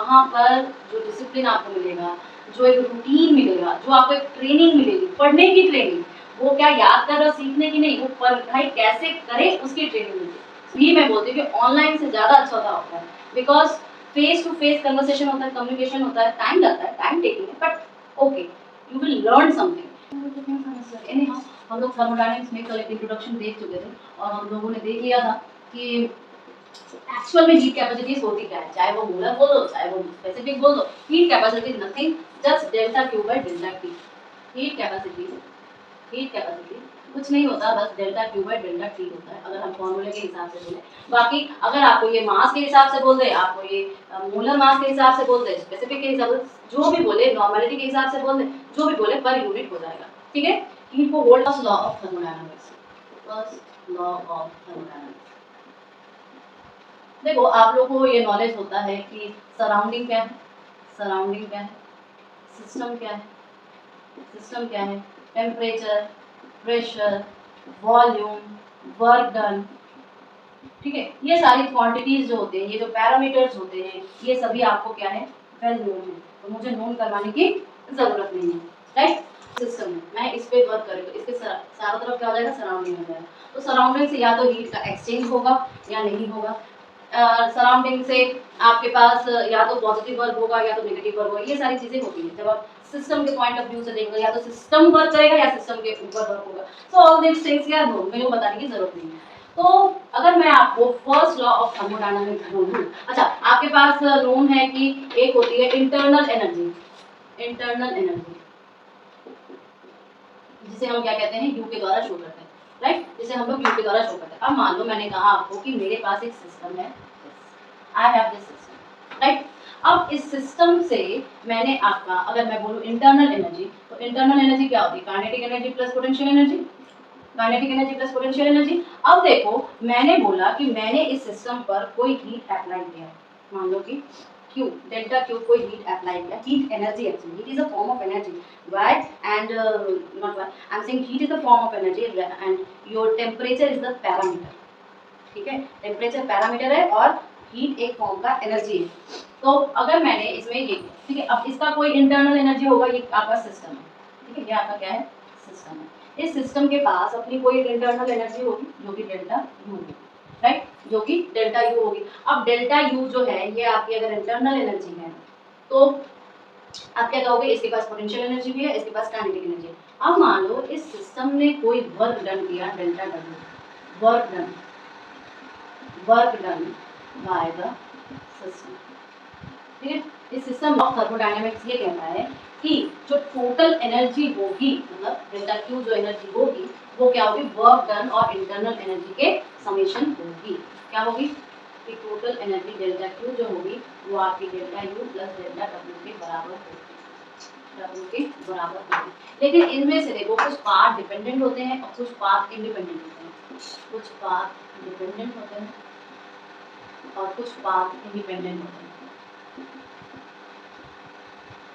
वहाँ पर जो डिसिप्लिन आपको मिलेगा, जो एक रूटीन मिलेगा, जो आपको एक ट्रेनिंग मिलेगी, पढ़ने की ट्रेनिंग, वो क्या याद कर रहे हो सीखने की नहीं, वो पढ़ाई कैसे करें उसकी ट्रेनिंग मिलेगी। ये मैं बोलती हूँ कि ऑनलाइन से ज़्यादा अच्छा होता है, because face to face conversation होता है, कम्युनिकेशन होता है, टाइम लगता है, टाइम टेकिंग है, but okay you will learn something. Anyhow हम लोग थर्मोडायनामिक्स में कल एक इंट्रोडक्शन देख चुके थे और हम लोगों ने देख लिया था कि एक्चुअल में हीट कैपेसिटीज होती क्या है, चाहे वो मोलर बोल दो चाहे वो स्पेसिफिक बोल दो, heat capacity nothing just delta Q by delta T. Heat capacity कुछ नहीं होता, बस delta Q by delta T होता है अगर हम फॉर्मूले के हिसाब से बोले। बाकी अगर आपको ये मास के हिसाब से बोल दे, आपको ये मोलर मास के हिसाब से बोल दे, स्पेसिफिक के हिसाब से जो भी बोले, नॉर्मेलिटी के हिसाब से बोल दे, जो भी बोले पर यूनिट हो जाएगा। ठीक है, हीट को volt first law of thermodynamics, first law of thermodynamics. देखो आप लोगों को ये नॉलेज होता है कि सराउंडिंग क्या है, सराउंडिंग क्या है, सिस्टम क्या है, सिस्टम क्या है, temperature, pressure, volume, work done, ठीक है, ये सारी क्वांटिटीज जो होते हैं, ये जो पैरामीटर्स होते हैं, ये सभी आपको क्या है, वेल नोन है, तो मुझे नोन करवाने की जरूरत नहीं है, राइट। सिस्टम में मैं इस पे वर्क करें तो इसके चारों तरफ क्या हो जाएगा, सराउंडिंग हो जाएगा, तो सराउंडिंग से या तो हीट का एक्सचेंज होगा या नहीं होगा। सराउंडिंग से आपके पास या तो पॉजिटिव वर्क होगा या तो नेगेटिव वर्क होगा, ये सारी चीजें होती हैं। जब आप सिस्टम के पॉइंट ऑफ व्यू से देखेंगे, या तो सिस्टम वर्क करेगा या सिस्टम के ऊपर वर्क होगा, सो ऑल दिस थिंग्स क्या नो मेरे को बताने की जरूरत नहीं है। तो अगर मैं आपको फर्स्ट लॉ ऑफ थर्मोडायनामिक्स बोलूं, अच्छा आपके पास नोन है कि एक होती है इंटरनल एनर्जी, इंटरनल एनर्जी जिसे हम क्या कहते हैं, यू के द्वारा शो करते हैं, राइट, जिसे हम लोग यू के द्वारा शो करते हैं। अब मान लो मैंने कहा आपको कि मेरे पास एक सिस्टम है, I have this system, right. अब इस सिस्टम से मैंने आपका, अगर मैं बोलूं इंटरनल एनर्जी, तो इंटरनल एनर्जी क्या होती है, kinetic energy plus potential energy, kinetic energy plus potential energy. अब देखो मैंने बोला कि मैंने इस सिस्टम पर कोई हीट अप्लाई किया, मान लो कि Q, delta Q कोई हीट अप्लाई किया, heat energy actually, heat is a form of energy, right, and not why I am saying heat is a form of energy and your temperature is the parameter, ठीक है, temperature parameter है और heat एक form का energy है। तो अगर मैंने इसमें ये, ठीक है, अब इसका कोई इंटरनल एनर्जी होगा, ये आपका सिस्टम है, ठीक है, ये आपका क्या है, सिस्टम है। इस सिस्टम के पास अपनी कोई इंटरनल एनर्जी होगी जो कि डेल्टा यू होगी, राइट, जो कि डेल्टा यू होगी। अब डेल्टा यू जो है ये आपकी अगर इंटरनल एनर्जी है तो आप क्या कहोगे, इसके पास पोटेंशियल एनर्जी भी है, इसके पास काइनेटिक एनर्जी है। अब मान लो इस सिस्टम ने कोई वर्क डन किया, delta W, work done by the system, ठीक है। इस सिस्टम ऑफ थर्मोडायनामिक्स ये कहता है कि जो टोटल एनर्जी होगी, मतलब डेल्टा क्यू जो एनर्जी होगी वो क्या होगी, वर्क डन और इंटरनल एनर्जी के समेशन होगी। क्या होगी कि टोटल एनर्जी डेल्टा क्यू जो होगी वो आपकी delta U plus delta W के बराबर होगी, डब्ल्यू के बराबर होगी। लेकिन इनमें से देखो कुछ पार्ट डिपेंडेंट होते हैं और कुछ पार्ट इंडिपेंडेंट होते हैं, कुछ पार्ट डिपेंडेंट होते हैं और कुछ पार्ट इंडिपेंडेंट होते हैं,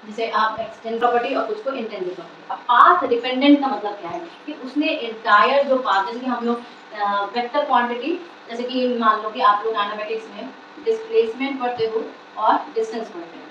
जिसे आप एक्सटेंड प्रॉपर्टी और कुछ को इंटेंसिव प्रॉपर्टी। अब पाथ डिपेंडेंट का मतलब क्या है कि उसने एंटायर जो पाथ, जैसे कि हम लोग वेक्टर क्वांटिटी, जैसे कि मान लो कि आप लोग एनालिटिक्स में डिस्प्लेसमेंट पढ़ते हो और डिस्टेंस पढ़ते हो,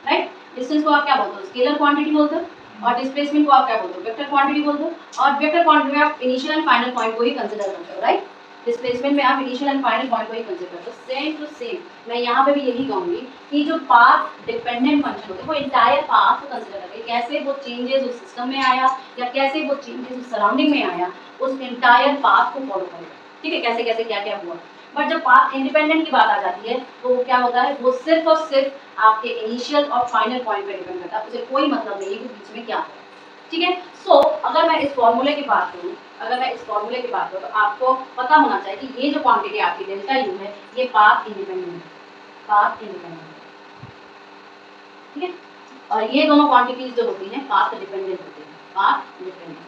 राइट। डिस्टेंस को आप क्या बोलते हो, स्केलर क्वांटिटी बोलते हो, और डिस्प्लेसमेंट को आप क्या बोलते हो, वेक्टर क्वांटिटी बोलते हो। और वेक्टर क्वांटिटी में आप इनिशियल एंड फाइनल पॉइंट को ही कंसीडर करते हो, राइट। डिस्प्लेसमेंट में आप इनिशियल एंड फाइनल पॉइंट को ही कंसीडर करते हो। सेम टू सेम मैं यहाँ पे भी यही कहूँगी कि जो पाथ डिपेंडेंट फंक्शन होते हैं वो इंटायर पाथ को कंसीडर करते हैं, कैसे वो चेंजेस उस सिस्टम में आया या कैसे वो चेंजेस उस सराउंडिंग में आया, उस इंटायर पाथ को फॉलो करेगा, ठीक है, कैसे कैसे क्या क्या हुआ। बट जब पाथ इंडिपेंडेंट की बात आ जाती है तो क्या होता है, वो सिर्फ और सिर्फ आपके इनिशियल और फाइनल पॉइंट पे डिपेंड करता है, उसे कोई मतलब नहीं है कि बीच में क्या है, ठीक है। सो अगर मैं इस फॉर्मूले की बात करूँ, तो आपको पता होना चाहिए कि ये जो क्वांटिटी आपकी डेल्टा यू है ये पाथ इंडिपेंडेंट है, पाथ इंडिपेंडेंट, ठीक है। और ये दोनों क्वांटिटीज जो होती हैं पाथ डिपेंडेंट होती हैं, पाथ डिपेंडेंट,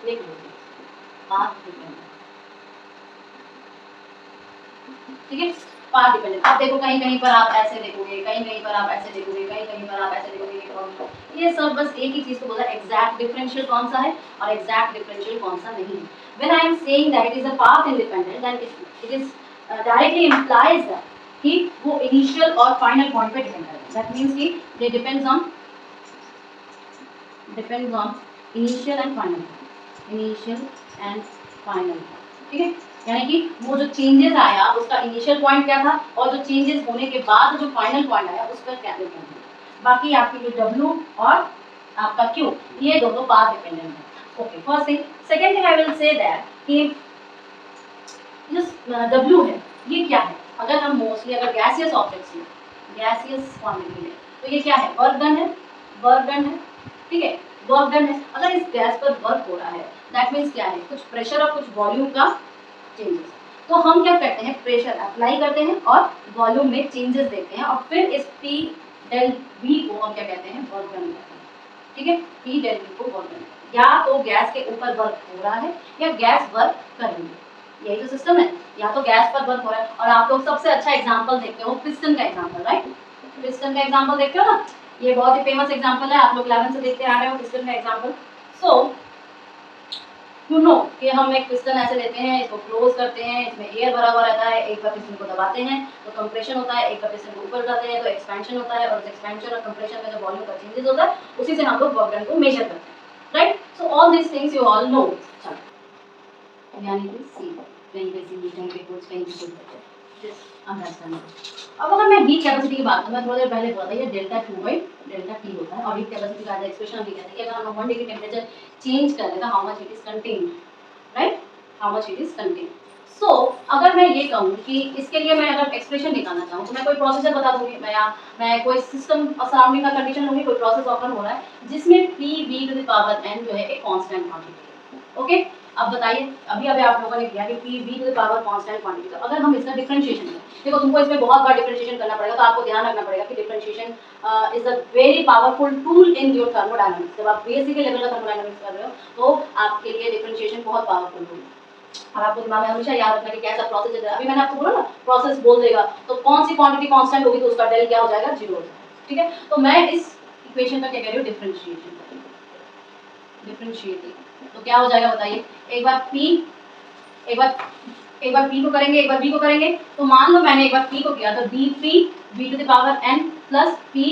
लिख लीजिए, पाथ डिपेंडेंट, ठीक है, पाथ डिपेंडेंट। अब देखो कहीं कहीं पर आप ऐसे देखोगे, कहीं कहीं पर आप ऐसे देखोगे, कहीं कहीं पर आप ऐसे देखोगे, ये सब बस एक ही चीज को बोला, एग्जैक्ट डिफरेंशियल कौन सा है और एग्जैक्ट डिफरेंशियल कौन सा नहीं है। When I am saying that it is a path independent, then it is directly implies that कि वो इनिशियल और फाइनल पॉइंट पे डिपेंड करेगा। दैट मीन्स कि they depends on initial and final, initial and final, ठीक है। यानी कि वो जो चेंजेस आया उसका इनिशियल पॉइंट क्या था और जो चेंजेस होने के बाद जो फाइनल पॉइंट आया उस पर क्या डिपेंड है। बाकी आपकी जो W और आपका Q ये दोनों पाथ डिपेंडेंट है। Okay, first thing. Second thing I will say that कि जो W है ये क्या है। अगर हम मोस्टली अगर गैसियस ऑब्जेक्ट्स में गैसियस क्वांटिटी में तो ये क्या है, वर्क डन है, वर्क डन है, ठीक है, वर्क डन है। अगर इस गैस पर वर्क हो रहा है दैट मीन्स क्या है, कुछ प्रेशर और कुछ वॉल्यूम का चेंजेस। तो हम क्या करते हैं, प्रेशर अप्लाई करते हैं और वॉल्यूम में चेंजेस देखते हैं और फिर इस P डेल V को हम क्या कहते हैं, वर्क डन कहते हैं, ठीक है। P डेल V को वर्क डन, या तो गैस के ऊपर वर्क हो रहा है या गैस वर्क कर रही है, यही तो सिस्टम है। या तो गैस पर वर्क हो रहा है, और आप लोग सबसे अच्छा एग्जांपल देखते हो पिस्टन का एग्जांपल, राइट, पिस्टन का एग्जांपल देखते हो ना, ये बहुत ही फेमस एग्जांपल है, आप लोग 11 से देखते आ रहे हो पिस्टन का एग्जांपल। सो यू नो कि हम एक पिस्टन ऐसे लेते हैं, इसको क्लोज करते हैं, इसमें एयर भरा हुआ रहता है, एक बार पिस्टन को दबाते हैं तो कंप्रेशन होता है, एक बार पिस्टन को ऊपर करते हैं तो एक्सपेंशन होता है, और उस एक्सपेंशन और कंप्रेशन में जो वॉल्यूम का चेंजेस होता है उसी से हम लोग वर्क डन को मेजर करते हैं, right. So all this things you all know, यानी कि सी कहीं पे सी कहीं पे कुछ कहीं पे कुछ, दिस अंडरस्टैंड। अब अगर मैं हीट कैपेसिटी की बात करूं, मैं थोड़ा देर पहले बोला था ये delta Q by delta T होता है, और हीट कैपेसिटी का एक्सप्रेशन भी कहते हैं कि अगर हम 1 डिग्री टेम्परेचर चेंज कर दें तो how much it is contained, right, how much it is contained. So अगर मैं ये कहूँ कि इसके लिए मैं अगर एक्सप्रेशन निकालना चाहूँ तो मैं कोई प्रोसीजर बता दूंगी, मैं कोई सिस्टम और सराउंडिंग का कंडीशन लूंगी, कोई प्रोसेस ऑकर हो रहा है जिसमें PV to the power n जो है एक कांस्टेंट क्वांटिटी है, ओके। अब बताइए, अभी अभी आप लोगों ने किया कि PV to the power constant quantity, तो अगर हम इसका डिफरेंशिएशन करें, देखो तुमको इसमें बहुत बार डिफरेंशिएशन करना पड़ेगा, तो आपको ध्यान रखना पड़ेगा कि differentiation is a very powerful tool in your thermodynamics. जब आप बेसिक लेवल का थर्मोडायनामिक्स कर रहे हो तो आपके लिए डिफरेंशिएशन बहुत पावरफुल होगा, और आपको दिमाग में हमेशा याद रखना कि कैसा प्रोसेस है। अभी मैंने आपको बोला ना, प्रोसेस बोल देगा तो कौन सी क्वांटिटी कांस्टेंट होगी तो उसका डेल क्या हो जाएगा, 0 हो जाएगा, ठीक है। तो मैं इस इक्वेशन का क्या कह रही हूँ, डिफरेंशिएशन, डिफरेंशिएटिंग, तो क्या हो जाएगा बताइए। एक बार P को करेंगे, एक बार B को करेंगे, तो मान लो मैंने एक बार P को किया तो dP V to the power n plus P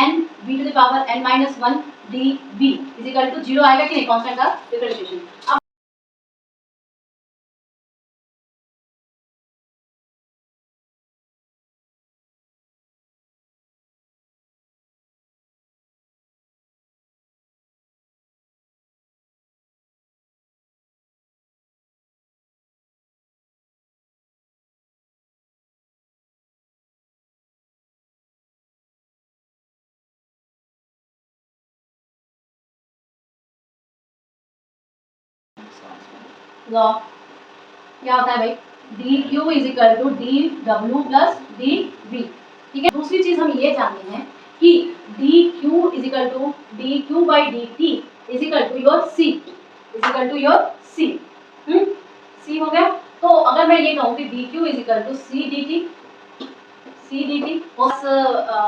n V to the power n minus 1 dV is equal to 0 आएगा कि नहीं, कांस्टेंट का डिफरेंशिएशन। अब लॉ क्या होता है भाई, dQ is equal to dW plus dV, ठीक है। दूसरी चीज हम ये जानते हैं कि dQ is equal to dQ by dt is equal to your C, is equal to your C, C हो गया। तो अगर मैं ये कहूँ कि dQ is equal to C dt उस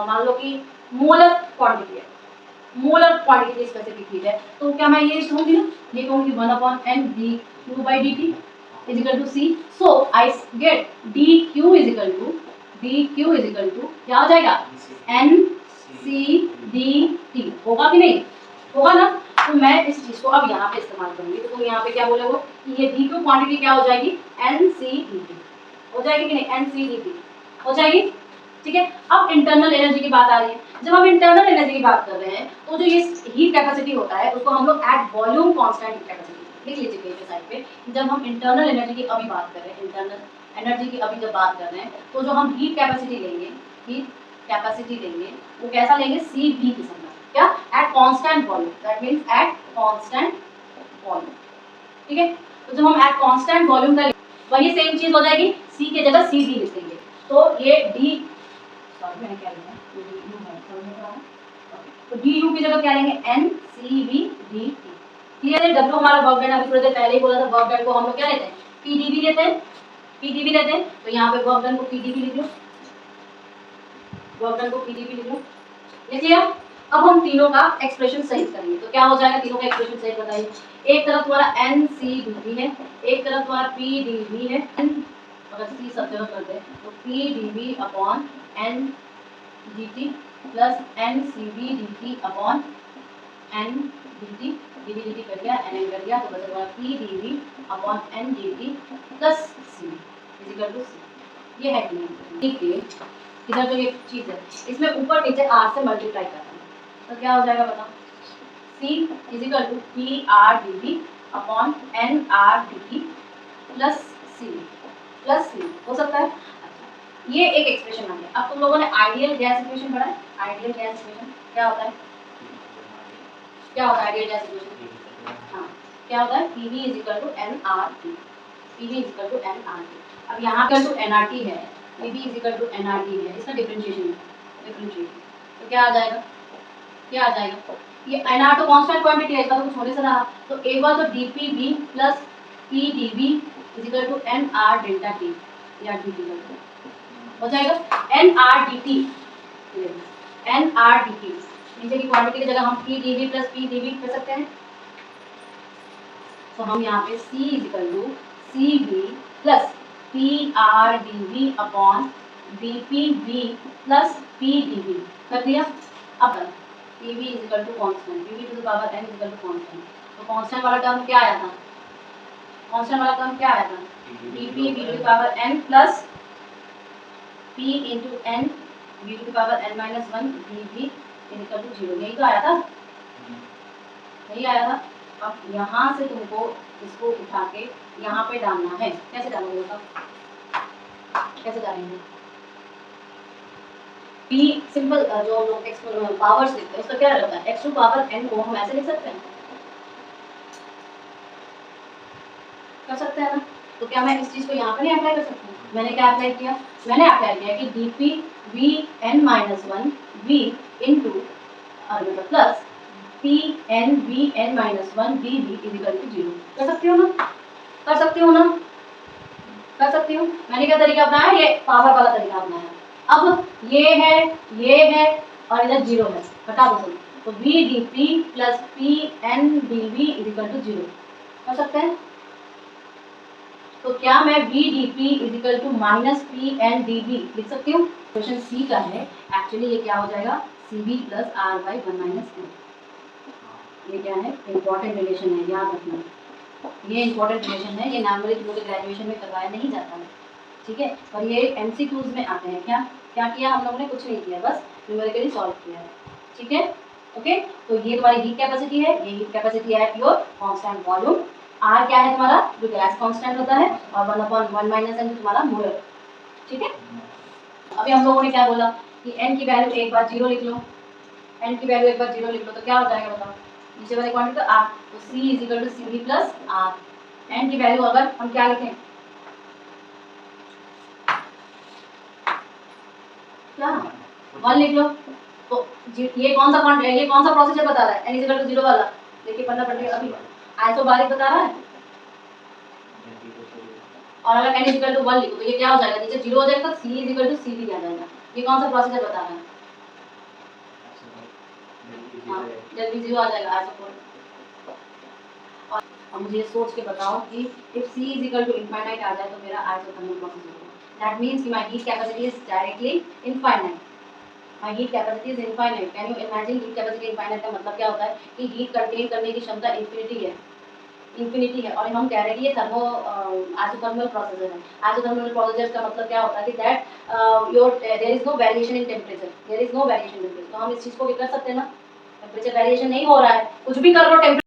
मान लो कि मोलर क्वांटिटी है, मोलर क्वांटिटी स्पेसिफिक हीट है, तो क्या मैं ये कहूँगी ना, ये कहूँगी 1/n dQ by dt is equal to C, so I get dQ is equal to क्या हो जाएगा, n C dt, होगा कि नहीं, होगा ना। तो मैं इस चीज को अब यहाँ पे इस्तेमाल करूंगी, तो तुम यहाँ पे क्या बोलोगे कि ये dQ क्वांटिटी क्या हो जाएगी, n C dt हो जाएगी कि नहीं, n C dt हो जाएगी, ठीक है। अब इंटरनल एनर्जी की बात आ रही है। जब हम इंटरनल एनर्जी की बात कर रहे हैं तो जो ये हीट कैपेसिटी होता है उसको हम लोग at volume constant heat capacity लिख लीजिए कहीं साइड पे। जब हम इंटरनल एनर्जी की अभी बात कर रहे हैं, इंटरनल एनर्जी की अभी जब बात कर रहे हैं, तो जो हम हीट कैपेसिटी लेंगे, हीट कैपेसिटी लेंगे वो कैसा लेंगे, CV किस्म का, क्या, at constant volume, that means at constant volume, ठीक है। तो जब हम एट कांस्टेंट वॉल्यूम का वही सेम चीज हो जाएगी, C की जगह CD लिख देंगे, तो ये D, सॉरी मैंने क्या लिखा है, DU है, समझ में आ रहा है, तो DU की जगह क्या लेंगे, NCV dt, क्लियर है। W हमारा वर्क डन, अभी थोड़ी देर पहले ही बोला था, वर्क डन को हम लोग क्या लेते हैं, PdV लेते हैं, PdV लेते हैं, तो यहाँ पे वर्क डन को PdV लिख लो, वर्क डन को PdV लिख लो, लिख लिया। अब हम तीनों का एक्सप्रेशन सहित करेंगे, तो क्या हो जाएगा, तीनों का एक्सप्रेशन सहित बताइए। एक तरफ तुम्हारा NCdV है, एक तरफ तुम्हारा PdV है, अगर C सब जगह कर दे तो PdV upon N dt plus N C B D T upon N D T, D D T कर दिया, एन एन कर दिया, तो बचा P D V upon N D T plus C equal to C. ये है कि नहीं? ठीक है, इधर जो ये चीज़ है इसमें ऊपर नीचे आर से मल्टीप्लाई करना है, तो क्या हो जाएगा बताओ? C equal to P R D T upon N R D T plus C हो सकता है। ये एक एक्सप्रेशन आ गया। अब तुम लोगों ने आइडियल गैस इक्वेशन पढ़ा है? आइडियल गैस इक्वेशन क्या होता है? क्या होता है आइडियल गैस इक्वेशन? हाँ, क्या होता है? PV is equal to nRT, PV is equal to nRT। अब यहाँ इक्वल टू nRT है, PV is equal to nRT है, इसका डिफरेंशिएशन है, डिफरेंशिएशन तो क्या आ जाएगा? क्या आ जाएगा? ये nR तो कांस्टेंट क्वांटिटी है, इसका तो कुछ होने से रहा, तो एक बार तो dPV plus PdV is equal to nR delta T या dt हो जाएगा। nRdt, nRdt नीचे की क्वांटिटी की जगह हम PdV प्लस PdV कर सकते हैं, तो हम यहाँ पे C is equal to CV plus PRdV upon DPV plus PdV कर दिया। अब PV is equal to constant, PV to the power n is equal to constant, तो कांस्टेंट वाला टर्म क्या आया था? कांस्टेंट वाला टर्म क्या आया था? DPV to the power n plus P into n V to the power n minus 1 DV equal to 0, यही तो आया था, यही आया था। अब यहाँ से तुमको इसको उठा के यहाँ पे डालना है। कैसे डालोगे बताओ? कैसे डालेंगे? P सिंपल जो लोग पावर्स लिखते हैं उसका क्या रहता है? x टू पावर n को हम ऐसे लिख सकते हैं, कर सकते हैं ना? तो क्या मैं इस चीज को यहाँ पर नहीं अप्लाई कर सकती हूँ? मैंने क्या अप्लाई किया? मैंने अप्लाई किया कि dp v n minus 1 v into plus p n v n minus 1 d v is equal to 0। कर सकती हो ना? कर सकती हूँ ना? कर सकती हूँ। मैंने क्या तरीका अपनाया? ये पावर वाला तरीका अपनाया। अब ये है और इधर 0 है, हटा दो सब, तो v dp plus p n dv is equal to 0 कर सकते हैं। तो क्या मैं v dp is equal to minus p n dv लिख सकती हूँ? क्वेश्चन सी का है, एक्चुअली ये क्या हो जाएगा? cv plus r by 1 minus n। ये क्या है? इंपॉर्टेंट रिलेशन है, याद रखना, ये इंपॉर्टेंट रिलेशन है, ये नॉर्मली तुम लोग ग्रेजुएशन में करवाया नहीं जाता है, ठीक है? और ये एमसीक्यूज में आते हैं। क्या क्या किया हम लोगों ने? कुछ नहीं किया, बस न्यूमेरिकली सॉल्व किया है, ठीक है? ओके, तो ये तुम्हारी हीट कैपेसिटी है, ये हीट कैपेसिटी है प्योर कांस्टेंट वॉल्यूम। आर क्या है तुम्हारा? जो गैस कांस्टेंट होता है, और 1/1 माइनस एन तुम्हारा मोलर, ठीक है? अभी हम लोगों ने क्या बोला कि n की वैल्यू एक बार 0 लिख लो, n की वैल्यू एक बार 0 लिख लो, तो क्या हो जाएगा बताओ? नीचे वाले क्वांटिटी तो r, तो c is equal to cv plus r। n की वैल्यू अगर हम क्या लिखें? क्या 1 लिख लो, तो ये कौन सा प्रोसीजर बता रहा है? n इज इक्वल टू 0 वाला, देखिए पढ़ना पड़ेगा। अभी आइसोबारिक बता रहा है, और अगर n इज इक्वल टू 1 लिखो तो ये क्या हो जाएगा? नीचे 0 हो जाएगा, c is equal to cv आ जाएगा। ये कौन सा प्रोसीजर बता रहा है? हाँ, जल्दी 0 आ जाएगा आइसोबारिक। और मुझे सोच के बताओ कि if c is equal to infinite आ जाए तो मेरा आइसोथर्मल प्रोसेस होगा। दैट मींस कि my heat capacity is directly infinite. My heat capacity is infinite. Can you imagine heat capacity infinite का मतलब क्या होता है? कि हीट कंटेन करने की क्षमता इन्फिनिटी है, इन्फिनिटी है। और हम कह रहे हैं कि ये थर्मो आइसोथर्मल प्रोसेसर है। आइसोथर्मल प्रोसेसर का मतलब क्या होता है? कि that your there is no variation in temperature, there is no variation in temperature. तो हम इस चीज को भी कर सकते हैं ना? टेंपरेचर वेरिएशन नहीं हो रहा है, कुछ भी कर लो टेंपरेचर